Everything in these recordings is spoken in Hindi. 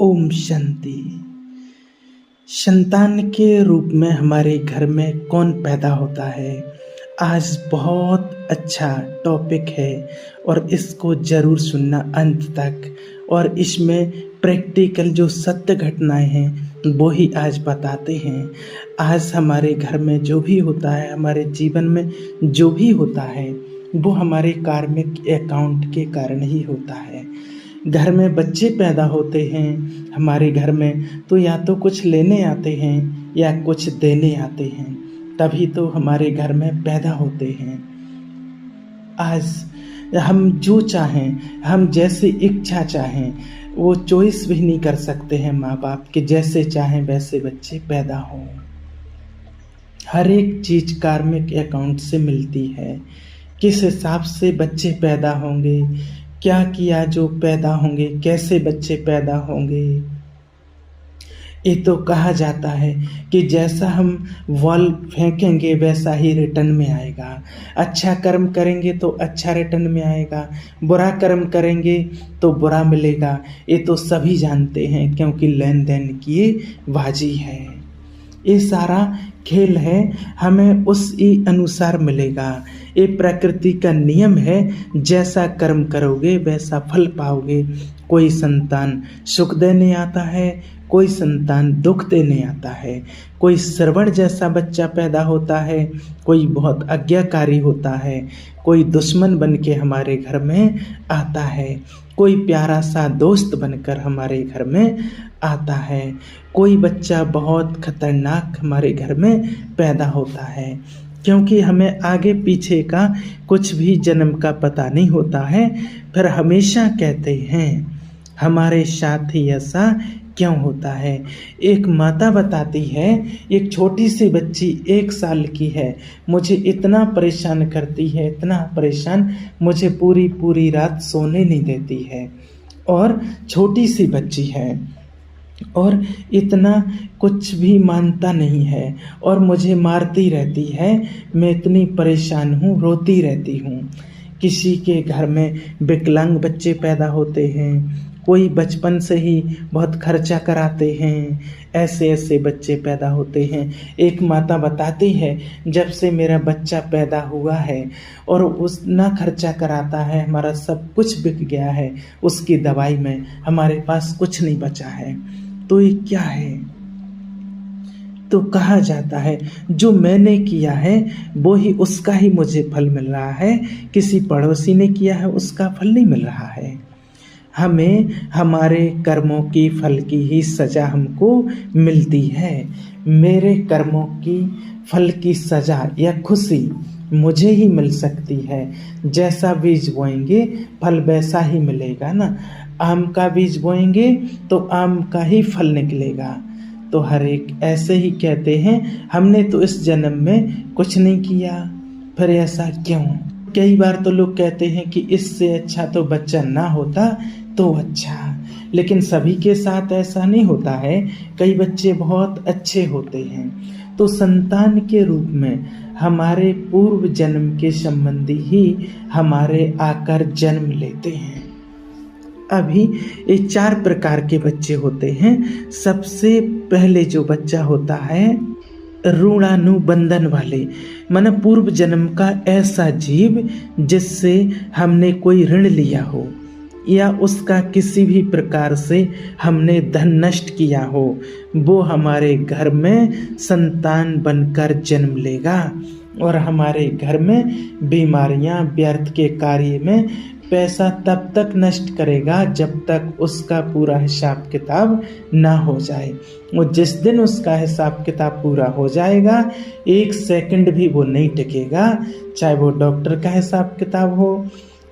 ओम शांति। संतान के रूप में हमारे घर में कौन पैदा होता है, आज बहुत अच्छा टॉपिक है और इसको ज़रूर सुनना अंत तक। और इसमें प्रैक्टिकल जो सत्य घटनाएं हैं वो ही आज बताते हैं। आज हमारे घर में जो भी होता है, हमारे जीवन में जो भी होता है, वो हमारे कार्मिक अकाउंट के कारण ही होता है। घर में बच्चे पैदा होते हैं हमारे घर में, तो या तो कुछ लेने आते हैं या कुछ देने आते हैं, तभी तो हमारे घर में पैदा होते हैं। आज हम जो चाहें, हम जैसे इच्छा चाहें वो चॉइस भी नहीं कर सकते हैं माँ बाप के, जैसे चाहें वैसे बच्चे पैदा हों। हर एक चीज़ कार्मिक अकाउंट से मिलती है। किस हिसाब से बच्चे पैदा होंगे, क्या किया जो पैदा होंगे, कैसे बच्चे पैदा होंगे। ये तो कहा जाता है कि जैसा हम बॉल फेंकेंगे वैसा ही रिटर्न में आएगा। अच्छा कर्म करेंगे तो अच्छा रिटर्न में आएगा, बुरा कर्म करेंगे तो बुरा मिलेगा। ये तो सभी जानते हैं, क्योंकि लेन देन की ये बाजी है। ये सारा खेल है, हमें उसी अनुसार मिलेगा। ये प्रकृति का नियम है, जैसा कर्म करोगे वैसा फल पाओगे। कोई संतान सुख देने आता है, कोई संतान दुख देने आता है। कोई श्रवण जैसा बच्चा पैदा होता है, कोई बहुत आज्ञाकारी होता है, कोई दुश्मन बन के हमारे घर में आता है, कोई प्यारा सा दोस्त बनकर हमारे घर में आता है। कोई बच्चा बहुत खतरनाक हमारे घर में पैदा होता है, क्योंकि हमें आगे पीछे का कुछ भी जन्म का पता नहीं होता है। फिर हमेशा कहते हैं हमारे साथ ही ऐसा क्यों होता है। एक माता बताती है, एक छोटी सी बच्ची 1 साल की है, मुझे इतना परेशान करती है, इतना परेशान, मुझे पूरी पूरी रात सोने नहीं देती है। और छोटी सी बच्ची है और इतना कुछ भी मानता नहीं है और मुझे मारती रहती है। मैं इतनी परेशान हूँ, रोती रहती हूँ। किसी के घर में विकलांग बच्चे पैदा होते हैं, कोई बचपन से ही बहुत खर्चा कराते हैं, ऐसे ऐसे बच्चे पैदा होते हैं। एक माता बताती है, जब से मेरा बच्चा पैदा हुआ है और उस ना खर्चा कराता है, हमारा सब कुछ बिक गया है, उसकी दवाई में हमारे पास कुछ नहीं बचा है। तो ये क्या है? तो कहा जाता है जो मैंने किया है वो ही उसका ही मुझे फल मिल रहा है, किसी पड़ोसी ने किया है उसका फल नहीं मिल रहा है। हमें हमारे कर्मों की फल की ही सज़ा हमको मिलती है। मेरे कर्मों की फल की सज़ा या खुशी मुझे ही मिल सकती है। जैसा बीज बोएंगे फल वैसा ही मिलेगा ना। आम का बीज बोएंगे तो आम का ही फल निकलेगा। तो हर एक ऐसे ही कहते हैं, हमने तो इस जन्म में कुछ नहीं किया, फिर ऐसा क्यों? कई बार तो लोग कहते हैं कि इससे अच्छा तो बच्चा ना होता तो अच्छा, लेकिन सभी के साथ ऐसा नहीं होता है। कई बच्चे बहुत अच्छे होते हैं। तो संतान के रूप में हमारे पूर्व जन्म के संबंधी ही हमारे आकर जन्म लेते हैं। अभी ये 4 प्रकार के बच्चे होते हैं। सबसे पहले जो बच्चा होता है ऋणानुबंधन वाले, माना पूर्व जन्म का ऐसा जीव जिससे हमने कोई ऋण लिया हो या उसका किसी भी प्रकार से हमने धन नष्ट किया हो, वो हमारे घर में संतान बनकर जन्म लेगा और हमारे घर में बीमारियां, व्यर्थ के कार्य में पैसा तब तक नष्ट करेगा जब तक उसका पूरा हिसाब किताब ना हो जाए। वो जिस दिन उसका हिसाब किताब पूरा हो जाएगा, 1 सेकंड भी वो नहीं टिकेगा, चाहे वो डॉक्टर का हिसाब किताब हो,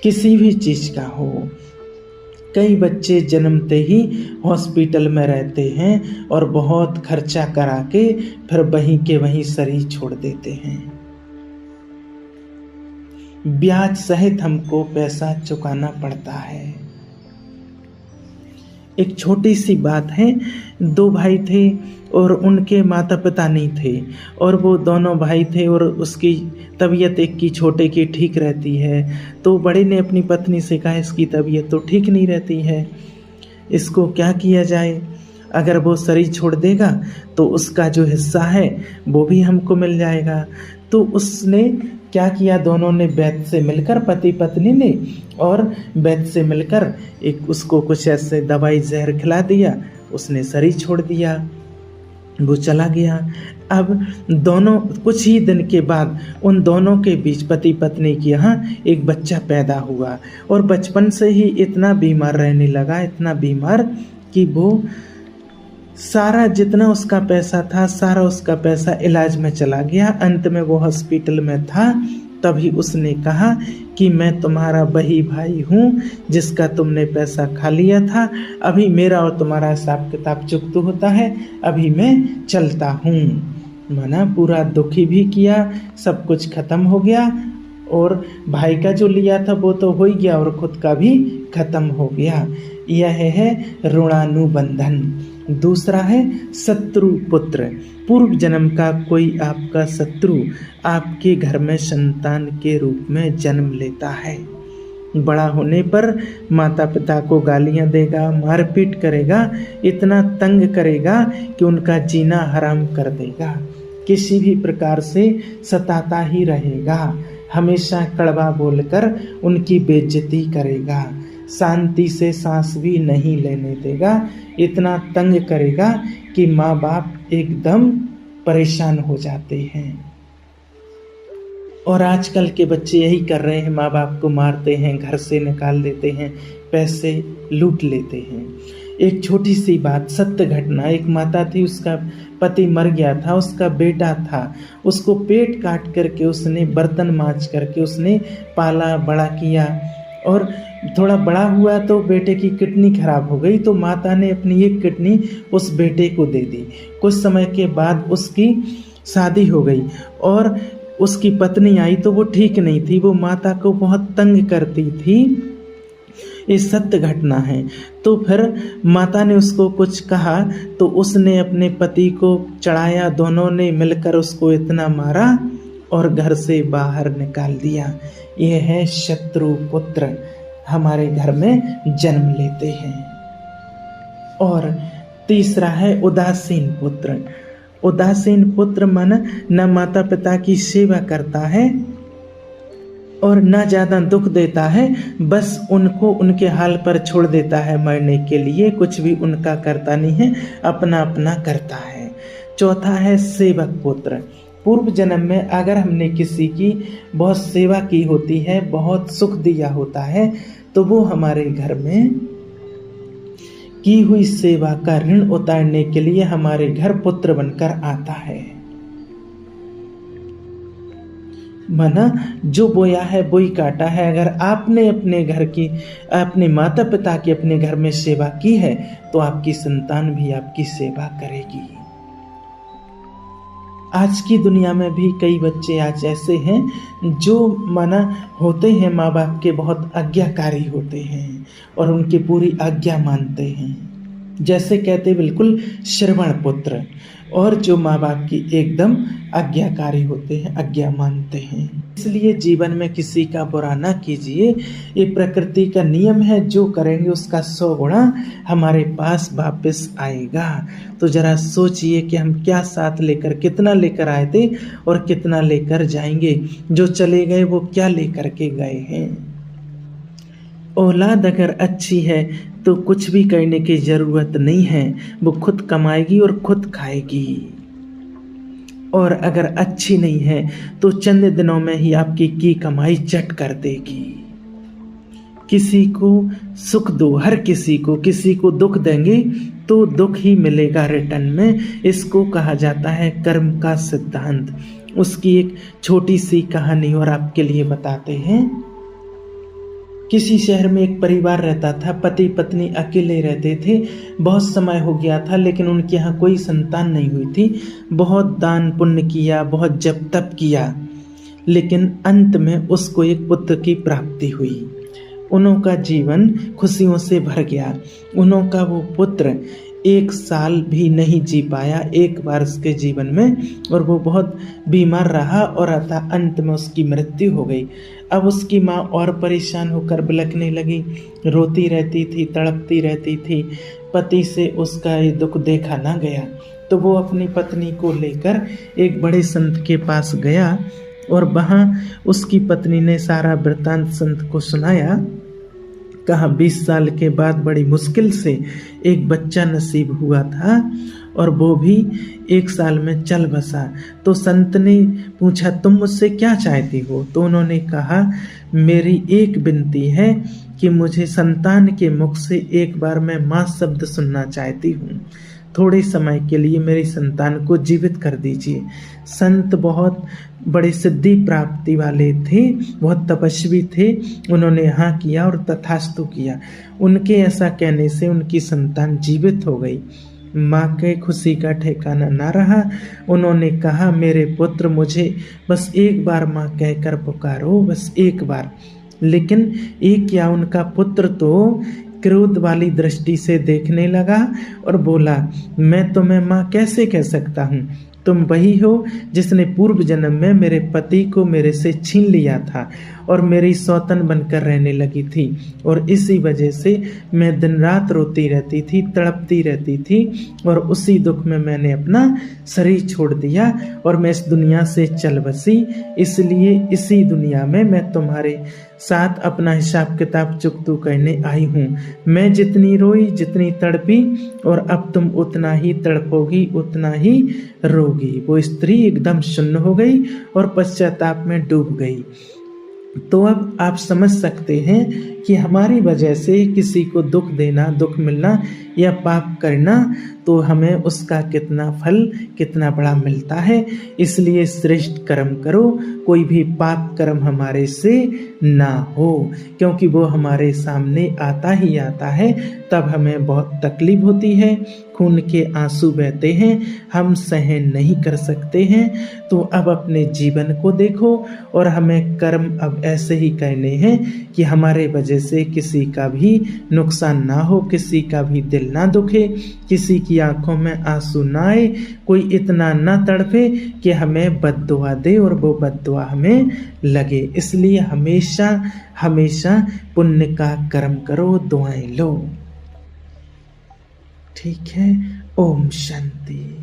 किसी भी चीज़ का हो। कई बच्चे जन्मते ही हॉस्पिटल में रहते हैं और बहुत खर्चा करा के फिर वहीं के वहीं शरीर छोड़ देते हैं। ब्याज सहित हमको पैसा चुकाना पड़ता है। एक छोटी सी बात है, 2 भाई थे और उनके माता पिता नहीं थे और वो दोनों भाई थे और उसकी तबीयत एक की छोटे की ठीक रहती है। तो बड़े ने अपनी पत्नी से कहा इसकी तबीयत तो ठीक नहीं रहती है, इसको क्या किया जाए, अगर वो शरीर छोड़ देगा तो उसका जो हिस्सा है वो भी हमको मिल जाएगा। तो उसने क्या किया, दोनों ने वैद्य से मिलकर, पति पत्नी ने और वैद्य से मिलकर एक उसको कुछ ऐसे दवाई जहर खिला दिया, उसने शरीर छोड़ दिया, वो चला गया। अब दोनों कुछ ही दिन के बाद उन दोनों के बीच पति पत्नी के यहाँ एक बच्चा पैदा हुआ और बचपन से ही इतना बीमार रहने लगा, इतना बीमार कि वो सारा जितना उसका पैसा था सारा उसका पैसा इलाज में चला गया। अंत में वो हॉस्पिटल में था, तभी उसने कहा कि मैं तुम्हारा वही भाई हूँ जिसका तुमने पैसा खा लिया था, अभी मेरा और तुम्हारा हिसाब किताब चुकता होता है, अभी मैं चलता हूँ। माना पूरा दुखी भी किया, सब कुछ खत्म हो गया और भाई का जो लिया था वो तो हो ही गया और खुद का भी खत्म हो गया। यह है ऋणानुबंधन। दूसरा है शत्रु पुत्र। पूर्व जन्म का कोई आपका शत्रु आपके घर में संतान के रूप में जन्म लेता है। बड़ा होने पर माता पिता को गालियां देगा, मारपीट करेगा, इतना तंग करेगा कि उनका जीना हराम कर देगा, किसी भी प्रकार से सताता ही रहेगा, हमेशा कड़वा बोलकर उनकी बेइज्जती करेगा, शांति से सांस भी नहीं लेने देगा, इतना तंग करेगा कि माँ बाप एकदम परेशान हो जाते हैं। और आजकल के बच्चे यही कर रहे हैं, माँ बाप को मारते हैं, घर से निकाल देते हैं, पैसे लूट लेते हैं। एक छोटी सी बात, सत्य घटना, एक माता थी, उसका पति मर गया था, उसका बेटा था, उसको पेट काट करके उसने बर्तन मांज करके उसने पाला बड़ा किया और थोड़ा बड़ा हुआ तो बेटे की किडनी खराब हो गई, तो माता ने अपनी एक किडनी उस बेटे को दे दी। कुछ समय के बाद उसकी शादी हो गई और उसकी पत्नी आई तो वो ठीक नहीं थी, वो माता को बहुत तंग करती थी। ये सत्य घटना है। तो फिर माता ने उसको कुछ कहा तो उसने अपने पति को चढ़ाया, दोनों ने मिलकर उसको इतना मारा और घर से बाहर निकाल दिया। यह है शत्रु पुत्र, हमारे घर में जन्म लेते हैं। और तीसरा है उदासीन पुत्र। उदासीन पुत्र मन न माता पिता की सेवा करता है और न ज़्यादा दुख देता है, बस उनको उनके हाल पर छोड़ देता है मरने के लिए, कुछ भी उनका करता नहीं है, अपना अपना करता है। चौथा है सेवक पुत्र। पूर्व जन्म में अगर हमने किसी की बहुत सेवा की होती है, बहुत सुख दिया होता है, तो वो हमारे घर में की हुई सेवा का ऋण उतारने के लिए हमारे घर पुत्र बनकर आता है। माना जो बोया है वो ही काटा है। अगर आपने अपने घर की, अपने माता पिता की अपने घर में सेवा की है तो आपकी संतान भी आपकी सेवा करेगी। आज की दुनिया में भी कई बच्चे आज ऐसे हैं जो माना होते हैं माँ बाप के बहुत आज्ञाकारी होते हैं और उनकी पूरी आज्ञा मानते हैं, जैसे कहते बिल्कुल श्रवण पुत्र, और जो माँ बाप की एकदम आज्ञाकारी होते हैं, आज्ञा मानते हैं। इसलिए जीवन में किसी का बुरा ना कीजिए, ये प्रकृति का नियम है, जो करेंगे उसका 100 गुना हमारे पास वापस आएगा। तो जरा सोचिए कि हम क्या साथ लेकर, कितना लेकर आए थे और कितना लेकर जाएंगे। जो चले गए वो क्या लेकर के गए हैं। औलाद अगर अच्छी है तो कुछ भी करने की ज़रूरत नहीं है, वो खुद कमाएगी और खुद खाएगी। और अगर अच्छी नहीं है तो चंद दिनों में ही आपकी की कमाई चट कर देगी। किसी को सुख दो, हर किसी को दुख देंगे तो दुख ही मिलेगा रिटर्न में। इसको कहा जाता है कर्म का सिद्धांत। उसकी एक छोटी सी कहानी और आपके लिए बताते हैं। किसी शहर में एक परिवार रहता था, पति पत्नी अकेले रहते थे। बहुत समय हो गया था लेकिन उनके यहाँ कोई संतान नहीं हुई थी। बहुत दान पुण्य किया, बहुत जप तप किया, लेकिन अंत में उसको एक पुत्र की प्राप्ति हुई। उनका जीवन खुशियों से भर गया। उनका वो पुत्र 1 साल भी नहीं जी पाया एक बार उसके जीवन में, और वो बहुत बीमार रहा और अतः अंत में उसकी मृत्यु हो गई। अब उसकी माँ और परेशान होकर बिलखने लगी, रोती रहती थी, तड़पती रहती थी। पति से उसका ये दुख देखा ना गया, तो वो अपनी पत्नी को लेकर एक बड़े संत के पास गया और वहाँ उसकी पत्नी ने सारा वृत्तांत संत को सुनाया। कहा 20 साल के बाद बड़ी मुश्किल से एक बच्चा नसीब हुआ था और वो भी 1 साल में चल बसा। तो संत ने पूछा, तुम मुझसे क्या चाहती हो? तो उन्होंने कहा, मेरी एक विनती है कि मुझे संतान के मुख से एक बार मैं माँ शब्द सुनना चाहती हूँ। थोड़े समय के लिए मेरी संतान को जीवित कर दीजिए। संत बहुत बड़े सिद्धि प्राप्ति वाले थे, बहुत तपस्वी थे। उन्होंने हाँ किया और तथास्तु किया। उनके ऐसा कहने से उनकी संतान जीवित हो गई। माँ के खुशी का ठिकाना ना रहा। उन्होंने कहा, मेरे पुत्र, मुझे बस एक बार माँ कहकर पुकारो, बस एक बार। लेकिन एक क्या, उनका पुत्र तो क्रोध वाली दृष्टि से देखने लगा और बोला, मैं तुम्हें माँ कैसे कह सकता हूँ? तुम वही हो जिसने पूर्व जन्म में मेरे पति को मेरे से छीन लिया था और मेरी सौतन बनकर रहने लगी थी, और इसी वजह से मैं दिन रात रोती रहती थी, तड़पती रहती थी, और उसी दुख में मैंने अपना शरीर छोड़ दिया और मैं इस दुनिया से चल बसी। इसलिए इसी दुनिया में मैं तुम्हारे साथ अपना हिसाब किताब चुकतू करने आई हूँ। मैं जितनी रोई, जितनी तड़पी, और अब तुम उतना ही तड़पोगी, उतना ही रोगी। वो स्त्री एकदम शून्य हो गई और पश्चाताप में डूब गई। तो अब आप समझ सकते हैं कि हमारी वजह से किसी को दुख देना, दुख मिलना या पाप करना, तो हमें उसका कितना फल, कितना बड़ा मिलता है। इसलिए श्रेष्ठ कर्म करो, कोई भी पाप कर्म हमारे से ना हो, क्योंकि वो हमारे सामने आता ही आता है। तब हमें बहुत तकलीफ होती है, खून के आंसू बहते हैं, हम सहन नहीं कर सकते हैं। तो अब अपने जीवन को देखो और हमें कर्म अब ऐसे ही करने हैं कि हमारे वजह से किसी का भी नुकसान ना हो, किसी का भी दिल ना दुखे, किसी की आंखों में आंसू ना आए, कोई इतना ना तड़पे कि हमें बद्दुआ दे और वो बद्दुआ हमें लगे। इसलिए हमेशा हमेशा पुण्य का कर्म करो, दुआएं लो। ठीक है। ओम शांति।